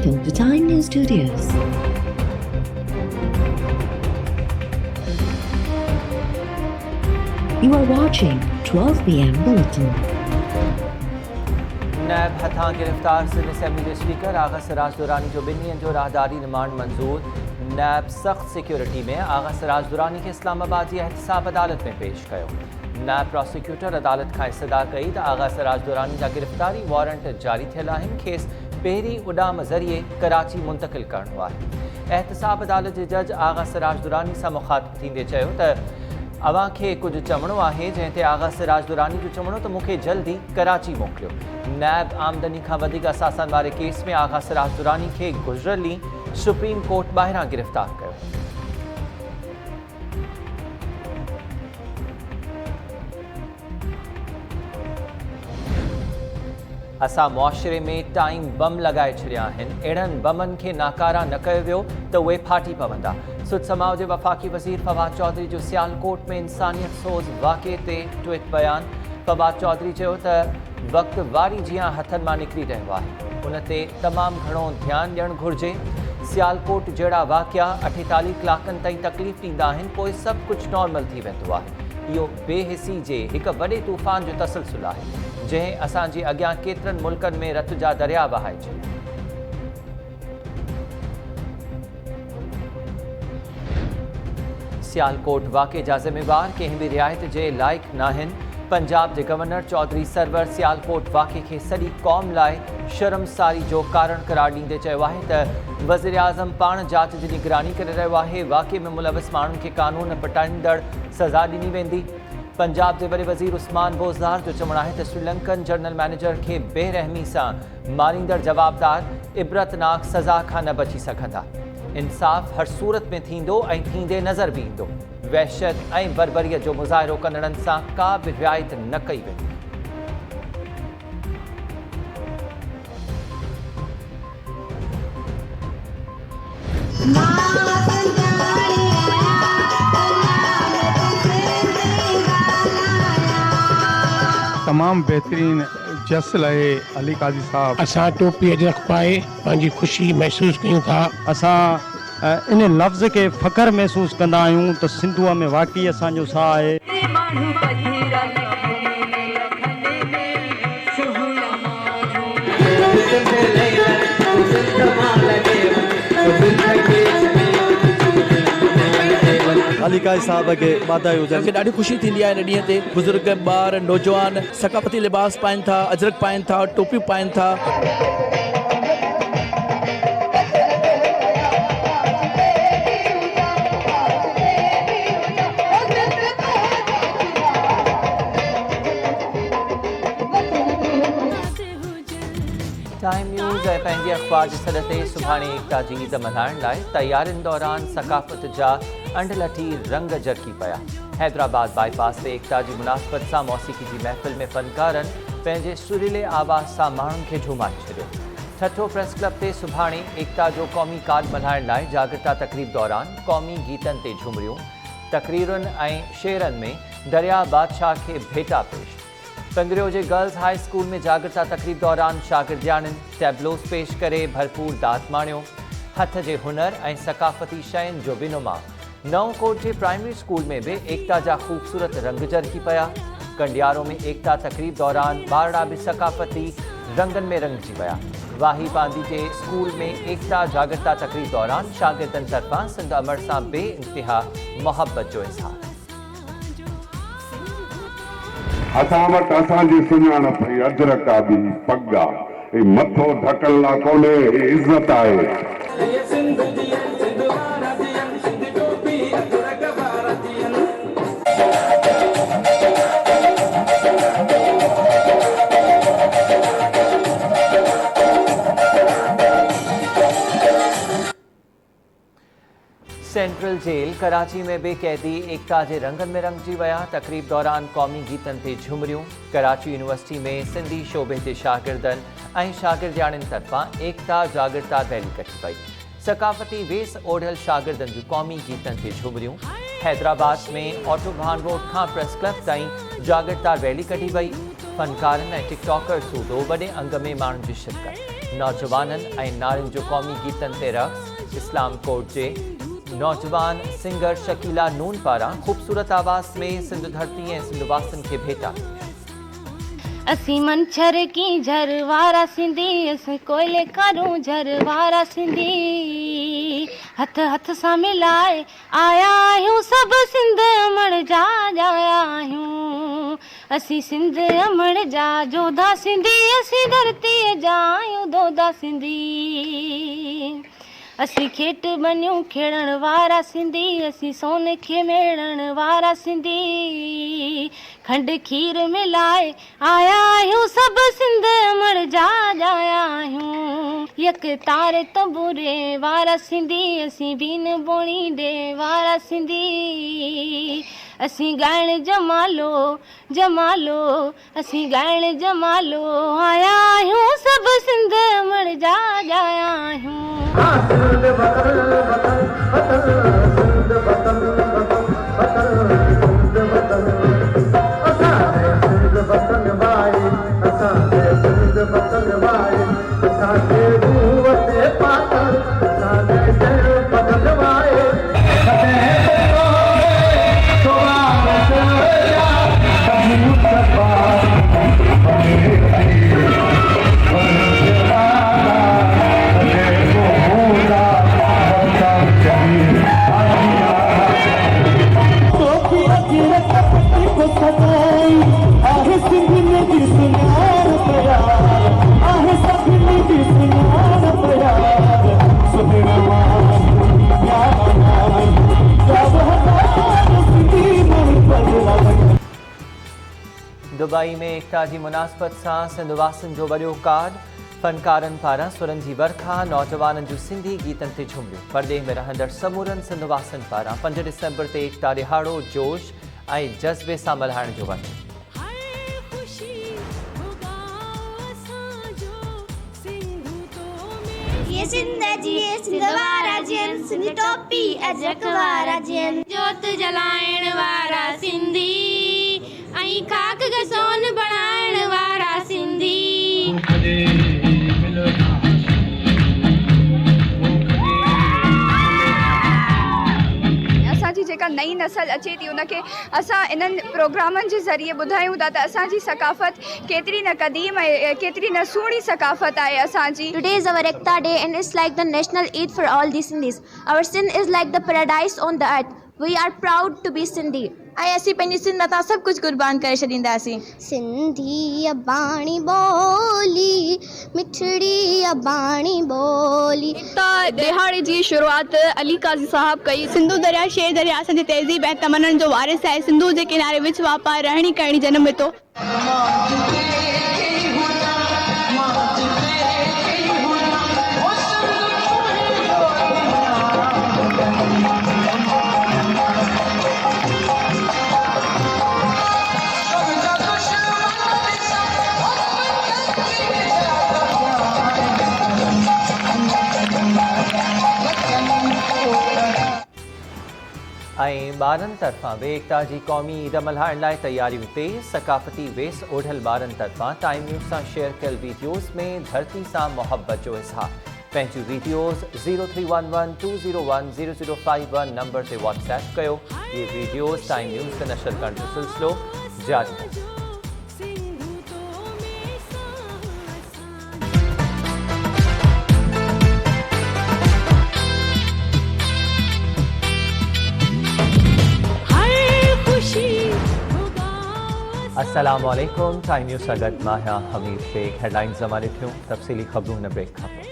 Welcome to Time News Studios. You are watching 12 PM Bulletin. नैब हथां गिरफ्तार Sindh assembly के speaker आगा सिराज दुरानी जो ॿिनि ॾींहनि जो राहदारी रिमांड मंजूर। नैब सख़्त सिक्योरिटी में आगा सिराज दुरानी के इस्लामाबाद जी एहतसाब अदालत में पेश कयो। नैब प्रोसिक्यूटर अदालत का इस्तदा कई तो आगा सिराज दुरानी जा गिरफ्तारी वारंट जारी थियल आहिनि। खेस पहिरीं उॾाम ज़रिए कराची मुंतकिल करणो आहे। एहतसाब अदालत के जज आगा सिराज दुरानी सां मुखातिब थींदे चयो त अवां खे कुछ चवणो आहे, जंहिं ते आगा सिराज दुरानी जो चवणो त मूंखे जल्दी कराची मोकिलियो। नैब आमदनी खां वधीक असासन वारे केस में आगा सिराज दुरानी खे गुज़िरियल ॾींहुं सुप्रीम कोर्ट ॿाहिरां गिरफ़्तार कयो। असां मुआशरे में टाइम बम लगाए छॾिया आहिनि। अहिड़नि बमनि खे नाकारा न कयो वियो त उहे फाटी पवंदा। सुद समाज जे वफ़ाक़ी वज़ीर फवाद चौधरी जो सियालकोट में इंसानियत सोज़ वाक़े ते ट्वीट बयान। फवाद चौधरी चयो त वक़्तु वारी जीअं हथनि मां निकिरी रहियो आहे, उन ते तमामु घणो ध्यानु ॾियणु घुरिजे। सियालकोट जहिड़ा वाक़िया 48 कलाकनि ताईं तकलीफ़ ॾींदा आहिनि, पोइ सभु कुझु नॉर्मल थी वेंदो आहे। इहो बेहिसी जे हिक वॾे तूफ़ान जो तसलसुल आहे, जंहिं असांजे अॻियां केतिरनि मुल्कनि में रत जा दरिया वहाए छॾिया। सियालकोट वाक़े जा ज़िम्मेवार कंहिं बि रिआयत जे लाइक़ नाहिनि। पंजाब के गवर्नर चौधरी सरवर सियालकोट वाक़े खे सॼी क़ौम लाइ शर्मसारी जो कारण करार ॾींदे चयो आहे त वज़ीर आज़म पाण जांच जी निगरानी करे रहियो आहे। वाक़े में मुलविस माण्हुनि खे कानून पटाईंदड़ सज़ा ॾिनी वेंदी। पंजाब के वॾे वज़ीर उस्मान बोज़दार जो चवणु आहे त श्रीलंकन जनरल मैनेजर खे बेरहमी सां मारींदड़ जवाबदार इबरतनाक सज़ा खां न बची सघंदा। इंसाफ़ हर सूरत में थींदो ऐं थींदे नज़र बि ईंदो। वहशत ऐं बरबरीअ जो मुज़ाहिरो कंदड़नि सां का बि रिआयत न कई वेंदी। तमाम बेहतरीन जस लाए अली काजी साहब असां टोपी अजरक पाए पंहिंजी ख़ुशी महसूस कयूं था। असां इन लफ़्ज़ के फ़ख्र महसूस कंदा आहियूं त सिंधुआ में वाकई असांजो साह आहे। अली काजी साहब के वाधायूं हुजनि। ॾाढी ख़ुशी थींदी आहे इन ॾींहं ते। बुज़ुर्ग, ॿार, नौजवान सक़ाफ़ती लिबास पाइनि था, अजरक पाइनि था, टोपी पाइनि था। टाइम न्यूज़ ऐं पंहिंजे अख़बार जे सॾ ते सुभाणे एकता जी ईद मल्हाइण लाइ तयारियुनि दौरान सक़ाफ़त जा अंडलठी रंग जरकी पिया। हैदराबाद बाईपास ते एकता जी मुनासिबत सां मौसीक़ी जी महफ़िल में फ़नकारनि पंहिंजे सुरीले आवाज़ सां माण्हुनि खे झूमाए छॾियो। ठठो प्रेस क्लब ते सुभाणे एकता जो क़ौमी कार्ड मल्हाइण लाइ जागृता तक़रीब दौरान क़ौमी गीतनि ते झूमरियूं, तक़रीरुनि ऐं शेरनि में दरिया बादशाह खे भेटा पेश। पंद्रियो जे गर्ल्स हाई स्कूल में जागृता तक़रीब दौरान शागिर्दियाणनि टैबलोस पेश करे भरपूर दात माणियो। हथ जे हुनर ऐं सक़ाफ़ती शयुनि जो बिनुमा। नवकोट के प्राइमरी स्कूल में भी एकता जा खूबसूरत रंग जरकी पिया। कंडियारो में एकता तक़रीब दौरान ॿारड़ा भी सक़ाफ़ती रंगनि में रंगजी विया। वाही पांदी के स्कूल में एकता जागृता तक़रीब दौरान शागिर्दनि तरफ़ां सिंध अमर सां बेइंतिहा मोहब्बत जो इज़हार। असां वटि असांजी सुञाणप अजरक आहे, बि पग आहे, मथो ढकल लाइ कोन्हे, इज़त आहे। सेंट्रल जेल कराची में भी कैदी एकता के रंगन में रंगजी विया। तकरीब दौरान क़ौमी गीतन ते झुमरियूं। कराची यूनिवर्सिटी में सिंधी शोबे के शागिर्दनि ऐं शागिर्दियाणियुनि तरफ़ां एकता जागृता रैली कढी वई। सक़ाफ़ती वेस ओढ़ियल शागिर्दनि जूं क़ौमी गीतन ते झुमरियूं। हैदराबाद में ऑटोबान रोड खां प्रेस क्लब ताईं जागृता रैली कढी वई। फनकारनि ऐं टिकटॉकर सूदो वॾे अंग में माण्हुनि जी शिरकत। नौजवाननि ऐं नारियुनि जो क़ौमी गीतनि ते रक़्स। इस्लाम कोट जे नौजवान सिंगर शकीला नून पारां ख़ूबसूरत आवाज़ में सिंध धरती ऐं सिंधवासियुनि खे भेटा। असी मंछर की झरवारा सिंधी, असी कोयले करूं झरवारा सिंधी। हथ हथ सां मिलाए आया आहियूं, सभु सिंध अमण जा आया आहियूं। असी सिंध अमण जा जोधा सिंधी, असी धरती जा आहियूं दोधा सिंधी। असी खेट बनियूं खेड़ण वारा सिंधी, असी सोन खे मेड़ण वारा सिंधी। खंड खीर मिलाए आया आहियूं, सभु सिंध अमण जा आया आहियूं। यक तार तंबूरे वारा सिंधी, असी बीन बोणी ॾे वारा सिंधी। असी ॻाइण जमालो जमालो, असी ॻाइण जमालो आया आहियूं, सभु सिंध अमण जा आया आहियूं। दुबई में एकता जी मुनासिबत सां सिंधवासियुनि जो वॾो कार्ड। फनकारनि पारां सुरनि जी वर्खा, नौजवाननि जूं सिंधी गीतनि ते झुमिरियूं। परदेह में रहंदड़ समूरनि सिंधवासियुनि पारां 5 डिसेंबर ते एकता ॾिहाड़ो जोश ऐं जज़्बे सां मल्हाइण जो वक़्तु। ये सिंध जी ये सिंध वारा जियन, सिंधी टोपी अजरक वारा जियन। जोत जलाइण वारा सिंधी, ऐं खाक गसोन बणाइण वारा सिंधी। असांजी जेका नई नस्ल अचे थी उनखे असां इन्हनि प्रोग्रामनि जे ज़रिए ॿुधायूं था त असांजी सकाफ़त केतिरी न क़दीम आहे, केतिरी न सुहिणी सकाफ़त आहे असांजी। Today is our Ekta Day and it's like the national Eid for all the Sindhis. Our Sindh is like the paradise on the earth. We are proud to be Sindhi. ऐं असीं पंहिंजी सिंध तां सभु कुझु क़ुर्बान करे छॾींदासीं। सिंधी अबाणी बोली, मिठड़ी अबाणी बोली। एकता दिहाड़े जी शुरूआत अली काज़ी साहब कई। सिंधु दरिया शेर दरिया असांजी तहज़ीब ऐं तमन्ननि जो वारिस आहे। सिंधु जे किनारे विच वापार रहणी करणी जनम वरितो। ऐं ॿारनि तरफ़ां बि एकता जी क़ौमी ईद मल्हाइण लाइ तयारियूं तेज़। सकाफ़ती वेस ओढ़ियल ॿारनि तरफ़ां टाइम न्यूज़ सां शेयर कयल वीडियोज़ में धरती सां मोहबत जो इज़हार। पंहिंजूं वीडियोज़ 0311201051 नंबर ते व्हाट्सएप कयो। इहे वीडियोज़ टाइम न्यूज़ ते नशर करण जो सिलसिलो जारी आहे। अस्सलामु अलैकुम। टाइम न्यूज़ सां गॾु मां आहियां हमीद शेख। हेडलाइन्स ज़माने थियूं, तफ़सीली ख़बरूं हिन ब्रेक खां पोइ।